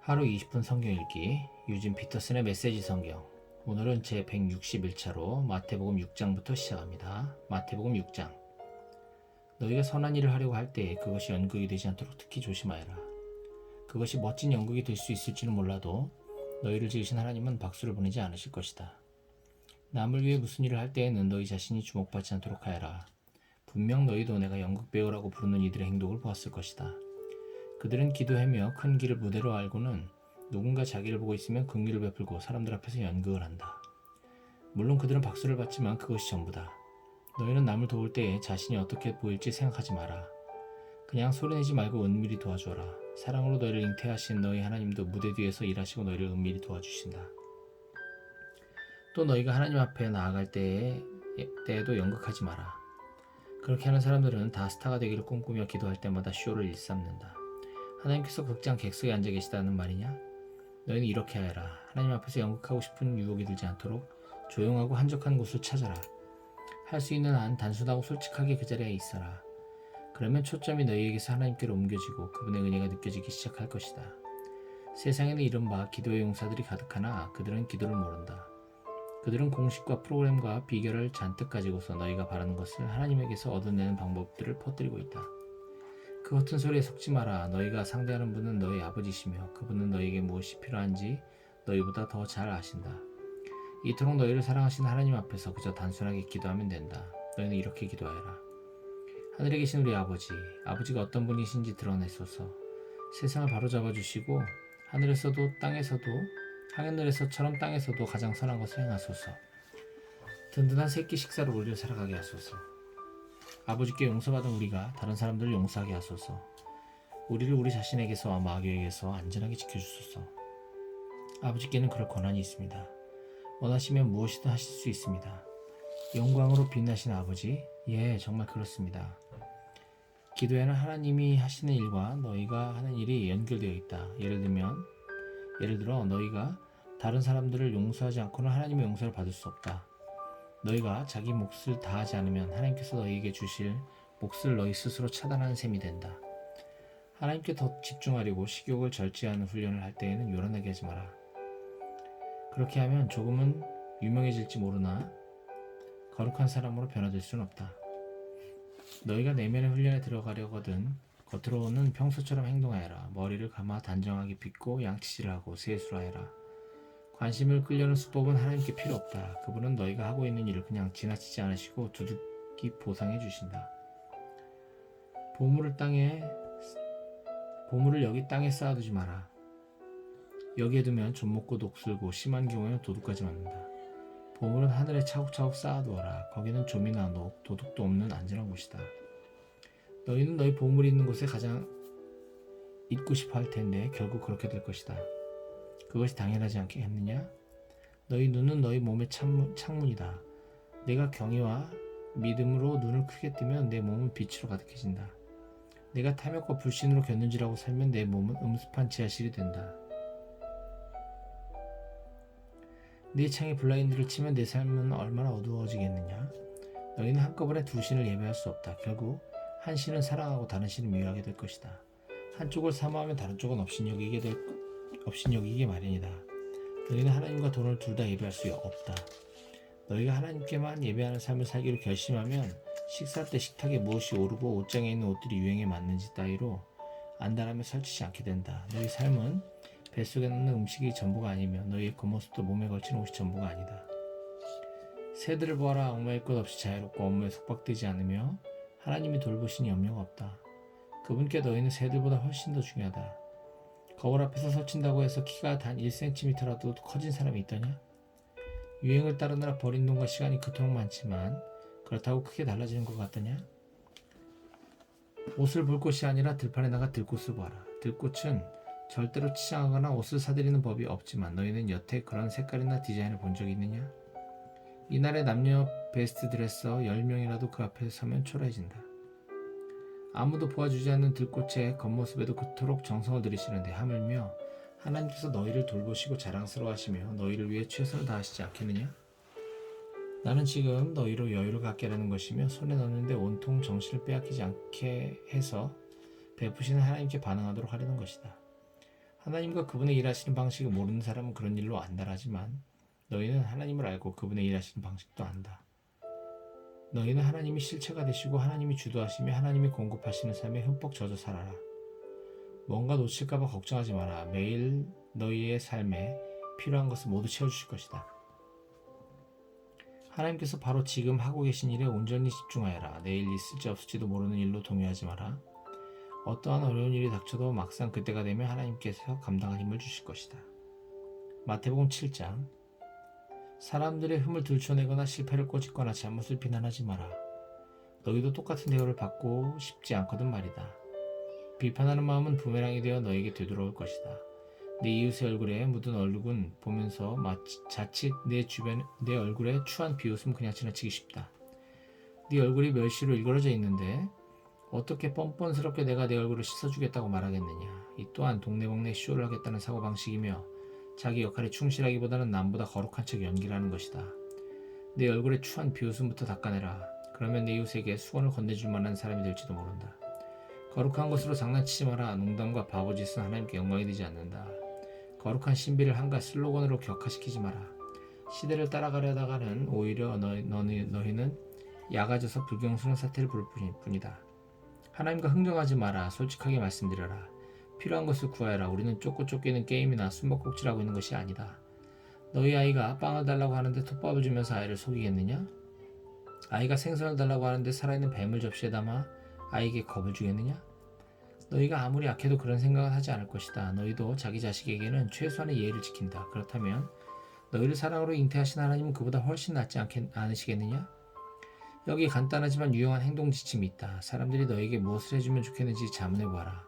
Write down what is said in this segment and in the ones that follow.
하루 20분 성경 읽기 유진 피터슨의 메시지 성경. 오늘은 제 161차로 마태복음 6장부터 시작합니다. 마태복음 6장. 너희가 선한 일을 하려고 할 때 그것이 연극이 되지 않도록 특히 조심하여라. 그것이 멋진 연극이 될 수 있을지는 몰라도 너희를 지으신 하나님은 박수를 보내지 않으실 것이다. 남을 위해 무슨 일을 할 때에는 너희 자신이 주목받지 않도록 하여라. 분명 너희도 내가 연극 배우라고 부르는 이들의 행동을 보았을 것이다. 그들은 기도하며 큰 길을 무대로 알고는 누군가 자기를 보고 있으면 긍휼을 베풀고 사람들 앞에서 연극을 한다. 물론 그들은 박수를 받지만 그것이 전부다. 너희는 남을 도울 때에 자신이 어떻게 보일지 생각하지 마라. 그냥 소리내지 말고 은밀히 도와주어라. 사랑으로 너희를 잉태하신 너희 하나님도 무대 뒤에서 일하시고 너희를 은밀히 도와주신다. 또 너희가 하나님 앞에 나아갈 때에도 연극하지 마라. 그렇게 하는 사람들은 다 스타가 되기를 꿈꾸며 기도할 때마다 쇼를 일삼는다. 하나님께서 극장 객석에 앉아 계시다는 말이냐? 너희는 이렇게 하여라. 하나님 앞에서 연극하고 싶은 유혹이 들지 않도록 조용하고 한적한 곳을 찾아라. 할 수 있는 한 단순하고 솔직하게 그 자리에 있어라. 그러면 초점이 너희에게서 하나님께로 옮겨지고 그분의 은혜가 느껴지기 시작할 것이다. 세상에는 이른바 기도의 용사들이 가득하나 그들은 기도를 모른다. 그들은 공식과 프로그램과 비결을 잔뜩 가지고서 너희가 바라는 것을 하나님에게서 얻어내는 방법들을 퍼뜨리고 있다. 그 같은 소리에 속지 마라. 너희가 상대하는 분은 너희 아버지시며 그분은 너희에게 무엇이 필요한지 너희보다 더 잘 아신다. 이토록 너희를 사랑하시는 하나님 앞에서 그저 단순하게 기도하면 된다. 너희는 이렇게 기도하여라. 하늘에 계신 우리 아버지가 어떤 분이신지 드러내소서. 세상을 바로잡아 주시고 하늘에서처럼 땅에서도 가장 선한 것을 행하소서. 든든한 새끼 식사를 우리를 살아가게 하소서. 아버지께 용서받은 우리가 다른 사람들을 용서하게 하소서. 우리를 우리 자신에게서와 마귀에게서 안전하게 지켜주소서. 아버지께는 그럴 권한이 있습니다. 원하시면 무엇이든 하실 수 있습니다. 영광으로 빛나신 아버지, 예, 정말 그렇습니다. 기도에는 하나님이 하시는 일과 너희가 하는 일이 연결되어 있다. 예를 들어 너희가 다른 사람들을 용서하지 않고는 하나님의 용서를 받을 수 없다. 너희가 자기 몫을 다하지 않으면 하나님께서 너희에게 주실 몫을 너희 스스로 차단하는 셈이 된다. 하나님께 더 집중하려고 식욕을 절제하는 훈련을 할 때에는 요란하게 하지 마라. 그렇게 하면 조금은 유명해질지 모르나 거룩한 사람으로 변화될 수는 없다. 너희가 내면의 훈련에 들어가려거든 겉으로는 평소처럼 행동하여라. 머리를 감아 단정하게 빗고 양치질하고 세수하여라. 관심을 끌려는 수법은 하나님께 필요 없다. 그분은 너희가 하고 있는 일을 그냥 지나치지 않으시고 두둑이 보상해 주신다. 보물을 여기 땅에 쌓아두지 마라. 여기에 두면 좀 먹고 녹슬고 심한 경우에는 도둑까지 맞는다. 보물은 하늘에 차곡차곡 쌓아두어라. 거기는 좀이나 녹, 도둑도 없는 안전한 곳이다. 너희는 너희 보물이 있는 곳에 가장 있고 싶어 할 텐데 결국 그렇게 될 것이다. 그것이 당연하지 않겠느냐? 너희 눈은 너희 몸의 창문이다. 내가 경외와 믿음으로 눈을 크게 뜨면 내 몸은 빛으로 가득해진다. 내가 탐욕과 불신으로 곁눈질하고 살면 내 몸은 음습한 지하실이 된다. 네 창에 블라인드를 치면 내 삶은 얼마나 어두워지겠느냐? 너희는 한꺼번에 두 신을 예배할 수 없다. 결국 한 신은 사랑하고 다른 신은 미워하게 될 것이다. 한쪽을 사모하면 다른 쪽은 업신여기게 마련이다. 너희는 하나님과 돈을 둘 다 예배할 수 없다. 너희가 하나님께만 예배하는 삶을 살기로 결심하면 식사 때 식탁에 무엇이 오르고 옷장에 있는 옷들이 유행에 맞는지 따위로 안달하며 설치지 않게 된다. 너희 삶은 뱃속에 넣는 음식이 전부가 아니며 너희의 겉모습도 몸에 걸치는 옷이 전부가 아니다. 새들을 보아라. 악마의 것 없이 자유롭고 업무에 속박되지 않으며 하나님이 돌보시니 염려가 없다. 그분께 너희는 새들보다 훨씬 더 중요하다. 거울 앞에서 설친다고 해서 키가 단 1cm라도 커진 사람이 있더냐? 유행을 따르느라 버린 돈과 시간이 그토록 많지만 그렇다고 크게 달라지는 것 같더냐? 옷을 볼 곳이 아니라 들판에 나가 들꽃을 보아라. 들꽃은 절대로 치장하거나 옷을 사들이는 법이 없지만 너희는 여태 그런 색깔이나 디자인을 본 적이 있느냐? 이날의 남녀 베스트 드레서 10명이라도 그 앞에 서면 초라해진다. 아무도 보아주지 않는 들꽃의 겉모습에도 그토록 정성을 들이시는데 하물며 하나님께서 너희를 돌보시고 자랑스러워하시며 너희를 위해 최선을 다하시지 않겠느냐? 나는 지금 너희로 여유를 갖게 하려는 것이며 손에 넣는데 온통 정신을 빼앗기지 않게 해서 베푸시는 하나님께 반응하도록 하려는 것이다. 하나님과 그분의 일하시는 방식을 모르는 사람은 그런 일로 안달하지만 너희는 하나님을 알고 그분의 일하시는 방식도 안다. 너희는 하나님이 실체가 되시고 하나님이 주도하시며 하나님이 공급하시는 삶에 흠뻑 젖어 살아라. 뭔가 놓칠까봐 걱정하지 마라. 매일 너희의 삶에 필요한 것을 모두 채워주실 것이다. 하나님께서 바로 지금 하고 계신 일에 온전히 집중하여라. 내일 있을지 없을지도 모르는 일로 동요하지 마라. 어떠한 어려운 일이 닥쳐도 막상 그때가 되면 하나님께서 감당할 힘을 주실 것이다. 마태복음 7장. 사람들의 흠을 들춰내거나 실패를 꼬집거나 잘못을 비난하지 마라. 너희도 똑같은 대우를 받고 싶지 않거든 말이다. 비판하는 마음은 부메랑이 되어 너에게 되돌아올 것이다. 내 이웃의 얼굴에 묻은 얼룩은 보면서 자칫 내 얼굴에 추한 비웃음 그냥 지나치기 쉽다. 네 얼굴이 멸시로 일그러져 있는데 어떻게 뻔뻔스럽게 내가 내 얼굴을 씻어주겠다고 말하겠느냐. 이 또한 동네방네 쇼를 하겠다는 사고방식이며 자기 역할에 충실하기보다는 남보다 거룩한 척 연기를 하는 것이다. 내 얼굴에 추한 비웃음부터 닦아내라. 그러면 내 이웃에게 수건을 건네줄 만한 사람이 될지도 모른다. 거룩한 것으로 장난치지 마라. 농담과 바보짓은 하나님께 영광이 되지 않는다. 거룩한 신비를 한갓 슬로건으로 격화시키지 마라. 시대를 따라가려다가는 오히려 너희는 약아져서 불경스러운 사태를 부를 뿐이다. 하나님과 흥정하지 마라. 솔직하게 말씀드려라. 필요한 것을 구하여라. 우리는 쫓고 쫓기는 게임이나 숨바꼭질하고 있는 것이 아니다. 너희 아이가 빵을 달라고 하는데 톱밥을 주면서 아이를 속이겠느냐? 아이가 생선을 달라고 하는데 살아있는 뱀을 접시에 담아 아이에게 겁을 주겠느냐? 너희가 아무리 약해도 그런 생각은 하지 않을 것이다. 너희도 자기 자식에게는 최소한의 예의를 지킨다. 그렇다면 너희를 사랑으로 잉태하신 하나님은 그보다 훨씬 낫지 않으시겠느냐? 여기 간단하지만 유용한 행동 지침이 있다. 사람들이 너에게 무엇을 해주면 좋겠는지 자문해보아라.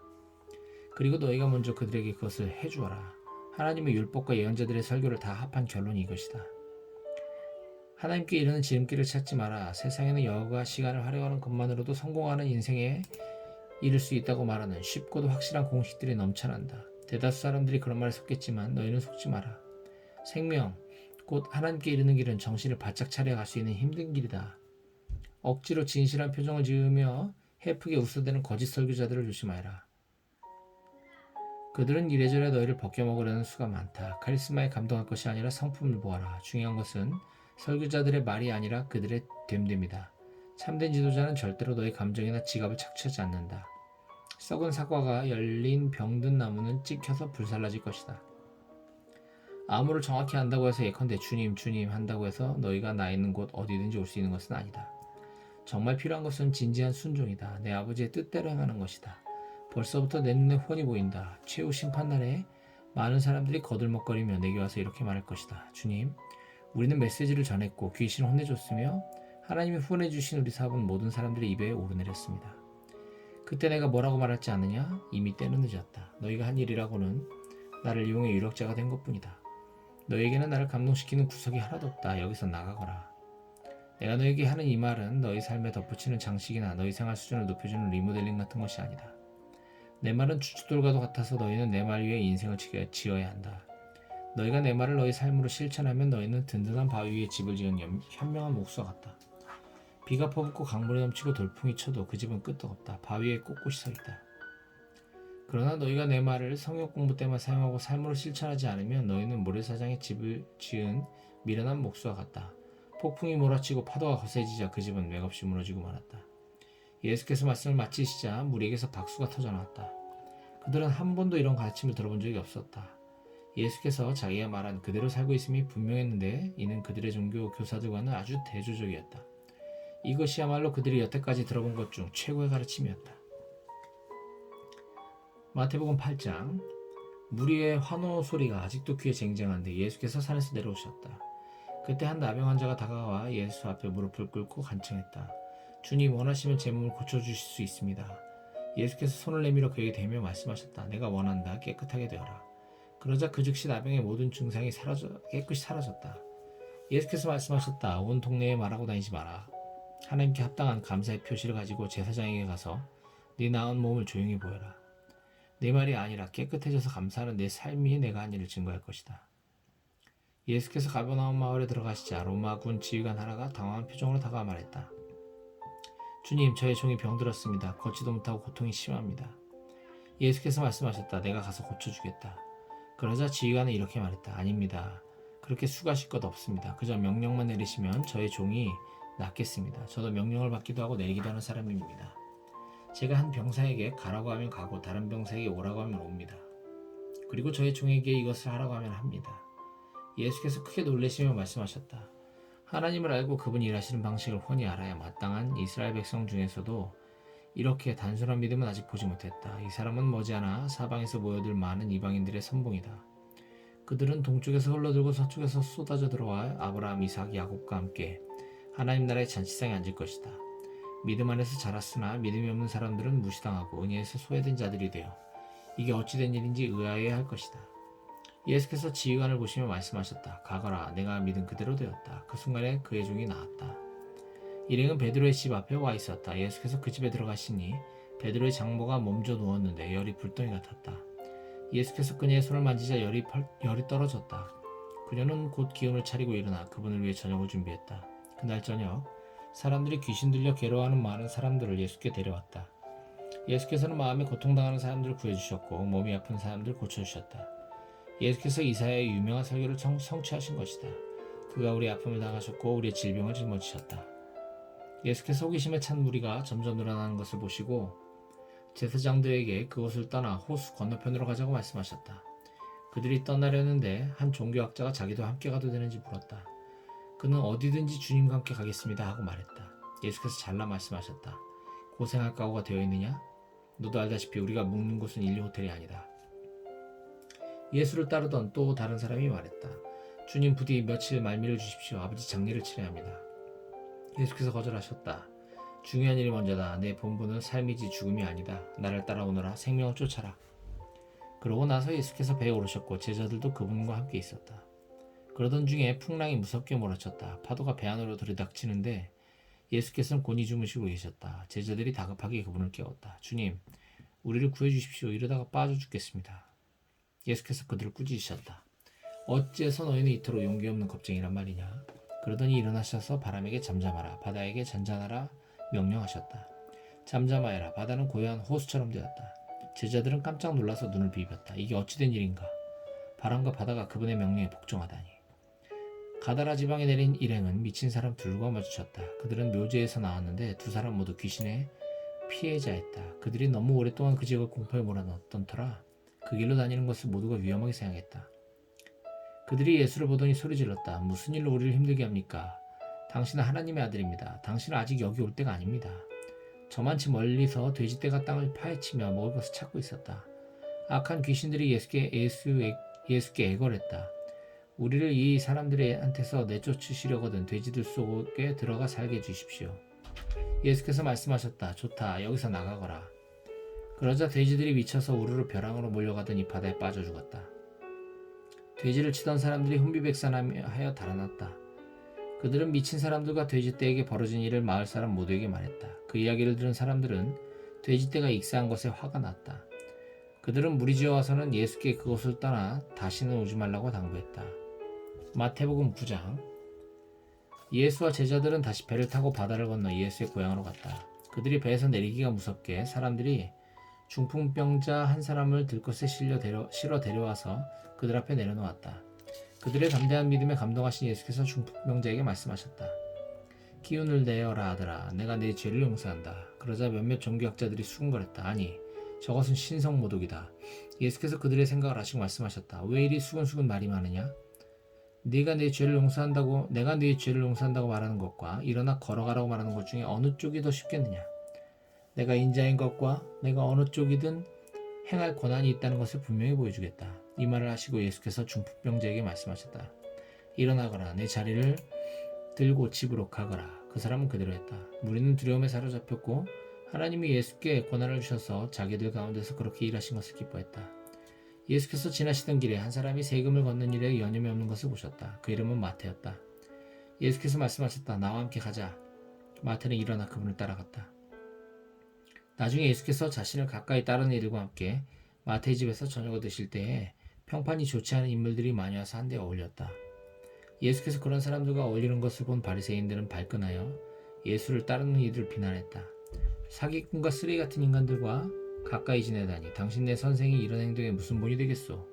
그리고 너희가 먼저 그들에게 그것을 해주어라. 하나님의 율법과 예언자들의 설교를 다 합한 결론이 이것이다. 하나님께 이르는 지름길을 찾지 마라. 세상에는 여가 시간을 활용하는 것만으로도 성공하는 인생에 이룰 수 있다고 말하는 쉽고도 확실한 공식들이 넘쳐난다. 대다수 사람들이 그런 말을 섞겠지만 너희는 속지 마라. 생명, 곧 하나님께 이르는 길은 정신을 바짝 차려 갈 수 있는 힘든 길이다. 억지로 진실한 표정을 지으며 해프게 웃어대는 거짓 설교자들을 조심하여라. 그들은 이래저래 너희를 벗겨먹으려는 수가 많다. 카리스마에 감동할 것이 아니라 성품을 보아라. 중요한 것은 설교자들의 말이 아니라 그들의 됨됨이다. 참된 지도자는 절대로 너의 감정이나 지갑을 착취하지 않는다. 썩은 사과가 열린 병든 나무는 찍혀서 불살라질 것이다. 아무를 정확히 안다고 해서 예컨대 주님 한다고 해서 너희가 나 있는 곳 어디든지 올 수 있는 것은 아니다. 정말 필요한 것은 진지한 순종이다. 내 아버지의 뜻대로 행하는 것이다. 벌써부터 내 눈에 훤히 보인다. 최후 심판날에 많은 사람들이 거들먹거리며 내게 와서 이렇게 말할 것이다. 주님, 우리는 메시지를 전했고 귀신을 혼내줬으며 하나님이 후원해 주신 우리 사업은 모든 사람들의 입에 오르내렸습니다. 그때 내가 뭐라고 말할지 아느냐? 이미 때는 늦었다. 너희가 한 일이라고는 나를 이용해 유력자가 된 것뿐이다. 너희에게는 나를 감동시키는 구석이 하나도 없다. 여기서 나가거라. 내가 너에게 하는 이 말은 너희 삶에 덧붙이는 장식이나 너희 생활 수준을 높여주는 리모델링 같은 것이 아니다. 내 말은 주춧돌과도 같아서 너희는 내 말 위에 인생을 지어야 한다. 너희가 내 말을 너희 삶으로 실천하면 너희는 든든한 바위 위에 집을 지은 현명한 목수와 같다. 비가 퍼붓고 강물이 넘치고 돌풍이 쳐도 그 집은 끄떡없다. 바위에 꼿꼿이 서 있다. 그러나 너희가 내 말을 성역 공부 때만 사용하고 삶으로 실천하지 않으면 너희는 모래사장에 집을 지은 미련한 목수와 같다. 폭풍이 몰아치고 파도가 거세지자 그 집은 맥없이 무너지고 말았다. 예수께서 말씀을 마치시자 무리에게서 박수가 터져나왔다. 그들은 한 번도 이런 가르침을 들어본 적이 없었다. 예수께서 자기가 말한 그대로 살고 있음이 분명했는데 이는 그들의 종교 교사들과는 아주 대조적이었다. 이것이야말로 그들이 여태까지 들어본 것 중 최고의 가르침이었다. 마태복음 8장. 무리의 환호 소리가 아직도 귀에 쟁쟁한데 예수께서 산에서 내려오셨다. 그때 한 나병 환자가 다가와 예수 앞에 무릎을 꿇고 간청했다. 주님, 원하시면 제 몸을 고쳐주실 수 있습니다. 예수께서 손을 내밀어 그에게 대며 말씀하셨다. 내가 원한다. 깨끗하게 되어라. 그러자 그 즉시 나병의 모든 증상이 깨끗이 사라졌다. 예수께서 말씀하셨다. 온 동네에 말하고 다니지 마라. 하나님께 합당한 감사의 표시를 가지고 제사장에게 가서 네 나은 몸을 조용히 보여라. 내 말이 아니라 깨끗해져서 감사하는 내 삶이 내가 한 일을 증거할 것이다. 예수께서 가버나움 마을에 들어가시자 로마군 지휘관 하나가 당황한 표정으로 다가와 말했다. 주님, 저의 종이 병들었습니다. 걷지도 못하고 고통이 심합니다. 예수께서 말씀하셨다. 내가 가서 고쳐주겠다. 그러자 지휘관은 이렇게 말했다. 아닙니다. 그렇게 수고하실 것 없습니다. 그저 명령만 내리시면 저의 종이 낫겠습니다. 저도 명령을 받기도 하고 내리기도 하는 사람입니다. 제가 한 병사에게 가라고 하면 가고 다른 병사에게 오라고 하면 옵니다. 그리고 저의 종에게 이것을 하라고 하면 합니다. 예수께서 크게 놀라시며 말씀하셨다. 하나님을 알고 그분이 일하시는 방식을 훤히 알아야 마땅한 이스라엘 백성 중에서도 이렇게 단순한 믿음은 아직 보지 못했다. 이 사람은 머지않아 사방에서 모여들 많은 이방인들의 선봉이다. 그들은 동쪽에서 흘러들고 서쪽에서 쏟아져 들어와 아브라함, 이삭, 야곱과 함께 하나님 나라의 잔치상에 앉을 것이다. 믿음 안에서 자랐으나 믿음이 없는 사람들은 무시당하고 은혜에서 소외된 자들이 되어 이게 어찌된 일인지 의아해야 할 것이다. 예수께서 지휘관을 보시며 말씀하셨다. 가거라, 내가 믿은 그대로 되었다. 그 순간에 그의 종이 나았다. 일행은 베드로의 집 앞에 와 있었다. 예수께서 그 집에 들어가시니 베드로의 장모가 몸져 누웠는데 열이 불덩이 같았다. 예수께서 그녀의 손을 만지자 열이 떨어졌다. 그녀는 곧 기운을 차리고 일어나 그분을 위해 저녁을 준비했다. 그날 저녁 사람들이 귀신 들려 괴로워하는 많은 사람들을 예수께 데려왔다. 예수께서는 마음에 고통당하는 사람들을 구해주셨고 몸이 아픈 사람들을 고쳐주셨다. 예수께서 이사야의 유명한 설교를 성취하신 것이다. 그가 우리의 아픔을 당하셨고 우리의 질병을 짊어지셨다. 예수께서 호기심에 찬 무리가 점점 늘어나는 것을 보시고 제사장들에게 그곳을 떠나 호수 건너편으로 가자고 말씀하셨다. 그들이 떠나려는데 한 종교학자가 자기도 함께 가도 되는지 물었다. 그는 어디든지 주님과 함께 가겠습니다 하고 말했다. 예수께서 잘라 말씀하셨다. 고생할 각오가 되어 있느냐? 너도 알다시피 우리가 묵는 곳은 인류 호텔이 아니다. 예수를 따르던 또 다른 사람이 말했다. 주님 부디 며칠 말미를 주십시오. 아버지 장례를 치러야 합니다. 예수께서 거절하셨다. 중요한 일이 먼저다. 내 본분은 삶이지 죽음이 아니다. 나를 따라오너라. 생명을 쫓아라. 그러고 나서 예수께서 배에 오르셨고 제자들도 그분과 함께 있었다. 그러던 중에 풍랑이 무섭게 몰아쳤다. 파도가 배 안으로 들이닥치는데 예수께서는 곤히 주무시고 계셨다. 제자들이 다급하게 그분을 깨웠다. 주님, 우리를 구해주십시오. 이러다가 빠져 죽겠습니다. 예수께서 그들을 꾸짖으셨다. 어째서 너희는 이토록 용기 없는 겁쟁이란 말이냐? 그러더니 일어나셔서 바람에게 잠잠하라, 바다에게 잔잔하라 명령하셨다. 잠잠하여라. 바다는 고요한 호수처럼 되었다. 제자들은 깜짝 놀라서 눈을 비볐다. 이게 어찌된 일인가? 바람과 바다가 그분의 명령에 복종하다니. 가다라 지방에 내린 일행은 미친 사람 둘과 마주쳤다. 그들은 묘지에서 나왔는데 두 사람 모두 귀신의 피해자였다. 그들이 너무 오랫동안 그 지역을 공포에 몰아넣었던 터라 그 길로 다니는 것을 모두가 위험하게 생각했다. 그들이 예수를 보더니 소리질렀다. 무슨 일로 우리를 힘들게 합니까? 당신은 하나님의 아들입니다. 당신은 아직 여기 올 때가 아닙니다. 저만치 멀리서 돼지떼가 땅을 파헤치며 먹을 것을 찾고 있었다. 악한 귀신들이 예수께 애걸했다. 우리를 이 사람들한테서 내쫓으시려거든 돼지들 속에 들어가 살게 해주십시오. 예수께서 말씀하셨다. 좋다. 여기서 나가거라. 그러자 돼지들이 미쳐서 우르르 벼랑으로 몰려가더니 바다에 빠져 죽었다. 돼지를 치던 사람들이 혼비백산하여 달아났다. 그들은 미친 사람들과 돼지떼에게 벌어진 일을 마을 사람 모두에게 말했다. 그 이야기를 들은 사람들은 돼지떼가 익사한 것에 화가 났다. 그들은 무리지어 와서는 예수께 그곳을 떠나 다시는 오지 말라고 당부했다. 마태복음 9장. 예수와 제자들은 다시 배를 타고 바다를 건너 예수의 고향으로 갔다. 그들이 배에서 내리기가 무섭게 사람들이 중풍병자 한 사람을 들것에 실어 데려와서 그들 앞에 내려놓았다. 그들의 담대한 믿음에 감동하신 예수께서 중풍병자에게 말씀하셨다. 기운을 내어라 아들아, 내가 네 죄를 용서한다. 그러자 몇몇 종교학자들이 수군거렸다. 아니, 저것은 신성모독이다. 예수께서 그들의 생각을 아시고 말씀하셨다. 왜 이리 수근수근 말이 많으냐? 내가 네 죄를 용서한다고 말하는 것과 일어나 걸어가라고 말하는 것 중에 어느 쪽이 더 쉽겠느냐? 내가 인자인 것과 내가 어느 쪽이든 행할 권한이 있다는 것을 분명히 보여주겠다. 이 말을 하시고 예수께서 중풍병자에게 말씀하셨다. 일어나거라. 내 자리를 들고 집으로 가거라. 그 사람은 그대로 했다. 무리는 두려움에 사로잡혔고 하나님이 예수께 권한을 주셔서 자기들 가운데서 그렇게 일하신 것을 기뻐했다. 예수께서 지나시던 길에 한 사람이 세금을 걷는 일에 여념이 없는 것을 보셨다. 그 이름은 마태였다. 예수께서 말씀하셨다. 나와 함께 가자. 마태는 일어나 그분을 따라갔다. 나중에 예수께서 자신을 가까이 따르는 이들과 함께 마태의 집에서 저녁을 드실 때에 평판이 좋지 않은 인물들이 많이 와서 한데 어울렸다. 예수께서 그런 사람들과 어울리는 것을 본 바리새인들은 발끈하여 예수를 따르는 이들을 비난했다. 사기꾼과 쓰레기 같은 인간들과 가까이 지내다니 당신네 선생이 이런 행동에 무슨 본이 되겠소?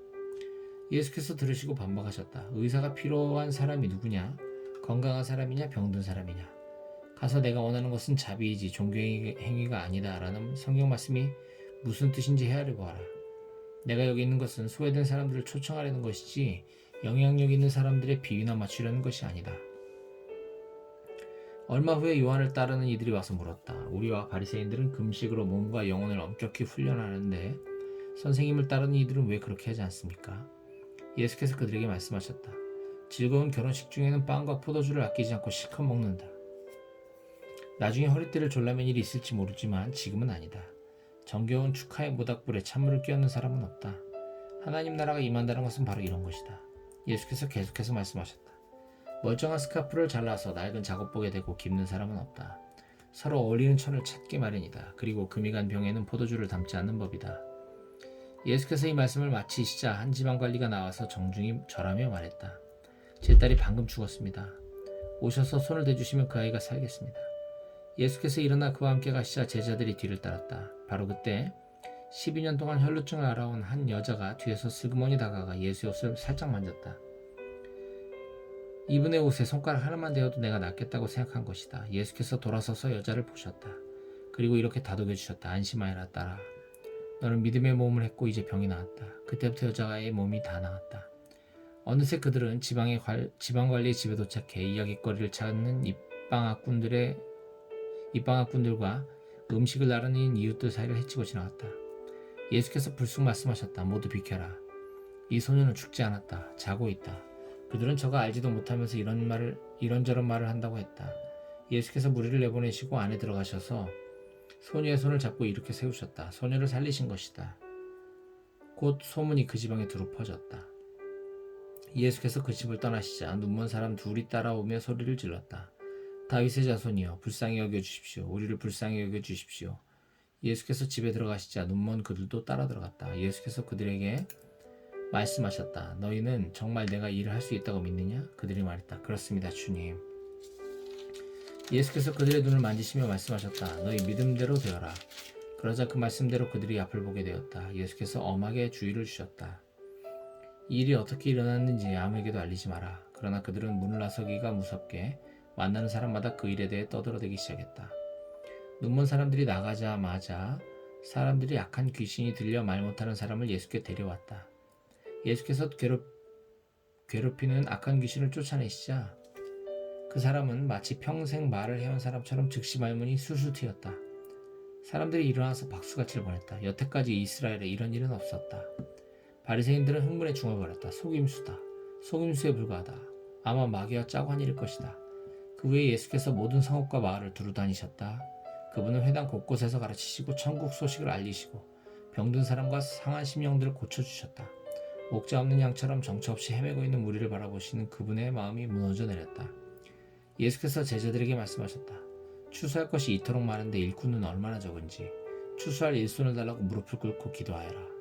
예수께서 들으시고 반박하셨다. 의사가 필요한 사람이 누구냐? 건강한 사람이냐 병든 사람이냐? 가서 내가 원하는 것은 자비이지 종교행위가 아니다 라는 성경 말씀이 무슨 뜻인지 헤아려 보아라. 내가 여기 있는 것은 소외된 사람들을 초청하려는 것이지 영향력 있는 사람들의 비위나 맞추려는 것이 아니다. 얼마 후에 요한을 따르는 이들이 와서 물었다. 우리와 바리새인들은 금식으로 몸과 영혼을 엄격히 훈련하는데 선생님을 따르는 이들은 왜 그렇게 하지 않습니까? 예수께서 그들에게 말씀하셨다. 즐거운 결혼식 중에는 빵과 포도주를 아끼지 않고 실컷 먹는다. 나중에 허리띠를 졸라맨 일이 있을지 모르지만 지금은 아니다. 정겨운 축하의 모닥불에 찬물을 끼얹는 사람은 없다. 하나님 나라가 임한다는 것은 바로 이런 것이다. 예수께서 계속해서 말씀하셨다. 멀쩡한 스카프를 잘라서 낡은 작업복에 대고 깁는 사람은 없다. 서로 어울리는 천을 찾기 마련이다. 그리고 금이 간 병에는 포도주를 담지 않는 법이다. 예수께서 이 말씀을 마치시자 한 지방관리가 나와서 정중히 절하며 말했다. 제 딸이 방금 죽었습니다. 오셔서 손을 대주시면 그 아이가 살겠습니다. 예수께서 일어나 그와 함께 가시자 제자들이 뒤를 따랐다. 바로 그때 12년 동안 혈루증을 앓아온 한 여자가 뒤에서 슬그머니 다가가 예수의 옷을 살짝 만졌다. 이분의 옷에 손가락 하나만 대어도 내가 낫겠다고 생각한 것이다. 예수께서 돌아서서 여자를 보셨다. 그리고 이렇게 다독여 주셨다. 안심하여라 딸아. 너는 믿음의 몸을 했고 이제 병이 나았다. 그때부터 여자의 몸이 다 나았다. 어느새 그들은 지방관리의 집에 도착해 이야깃거리를 찾는 입방아꾼들과 음식을 나르는 이웃들 사이를 헤치고 지나갔다. 예수께서 불쑥 말씀하셨다. 모두 비켜라. 이 소녀는 죽지 않았다. 자고 있다. 그들은 저가 알지도 못하면서 이런저런 말을 한다고 했다. 예수께서 무리를 내보내시고 안에 들어가셔서 소녀의 손을 잡고 이렇게 세우셨다. 소녀를 살리신 것이다. 곧 소문이 그 지방에 두루 퍼졌다. 예수께서 그 집을 떠나시자 눈먼 사람 둘이 따라오며 소리를 질렀다. 다윗의 자손이여 불쌍히 여겨주십시오. 우리를 불쌍히 여겨주십시오. 예수께서 집에 들어가시자 눈먼 그들도 따라 들어갔다. 예수께서 그들에게 말씀하셨다. 너희는 정말 내가 일을 할 수 있다고 믿느냐? 그들이 말했다. 그렇습니다 주님. 예수께서 그들의 눈을 만지시며 말씀하셨다. 너희 믿음대로 되어라. 그러자 그 말씀대로 그들이 앞을 보게 되었다. 예수께서 엄하게 주의를 주셨다. 이 일이 어떻게 일어났는지 아무에게도 알리지 마라. 그러나 그들은 문을 나서기가 무섭게 만나는 사람마다 그 일에 대해 떠들어대기 시작했다. 눈먼 사람들이 나가자마자 사람들이 약한 귀신이 들려 말 못하는 사람을 예수께 데려왔다. 예수께서 괴롭히는 악한 귀신을 쫓아내시자 그 사람은 마치 평생 말을 해온 사람처럼 즉시 말문이 술술 트였다. 사람들이 일어나서 박수가 칠 뻔했다. 여태까지 이스라엘에 이런 일은 없었다. 바리새인들은 흥분에 중얼거렸다. 속임수다. 속임수에 불과하다. 아마 마귀와 짜고 한 일일 것이다. 그 후에 예수께서 모든 성읍과 마을을 두루 다니셨다. 그분은 회당 곳곳에서 가르치시고 천국 소식을 알리시고 병든 사람과 상한 심령들을 고쳐주셨다. 목자 없는 양처럼 정처 없이 헤매고 있는 무리를 바라보시는 그분의 마음이 무너져 내렸다. 예수께서 제자들에게 말씀하셨다. 추수할 것이 이토록 많은데 일꾼은 얼마나 적은지 추수할 일손을 달라고 무릎을 꿇고 기도하여라.